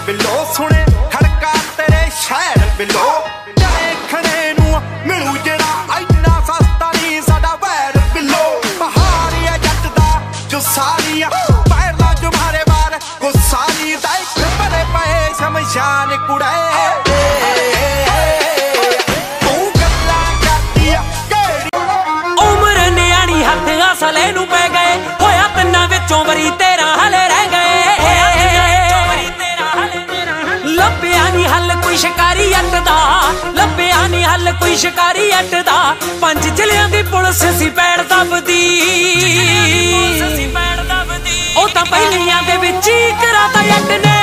below सुने खड़का तेरे शहर बिलो देखने नू मिलू जेड़ा इन्ना सस्ता नहीं साडा वैर बिलो पहाड़ी है जट दा जुस्सा नहीं पैरला जुमारे बार गुस्सा नहीं दैक बड़े पे शमशान कुड़े उम्र न्याणी हथ असले नू पै गए होया तिन्ना विचों वरी 13 हले रह गए लभ्या नी हल कोई शिकारी अट दा लभ्या नी हल कोई शिकारी अट दा पंज जिलियां दी पुलिस सी पैड़ दबदी ओ तां पहलियां दे विच ही कराता अट ने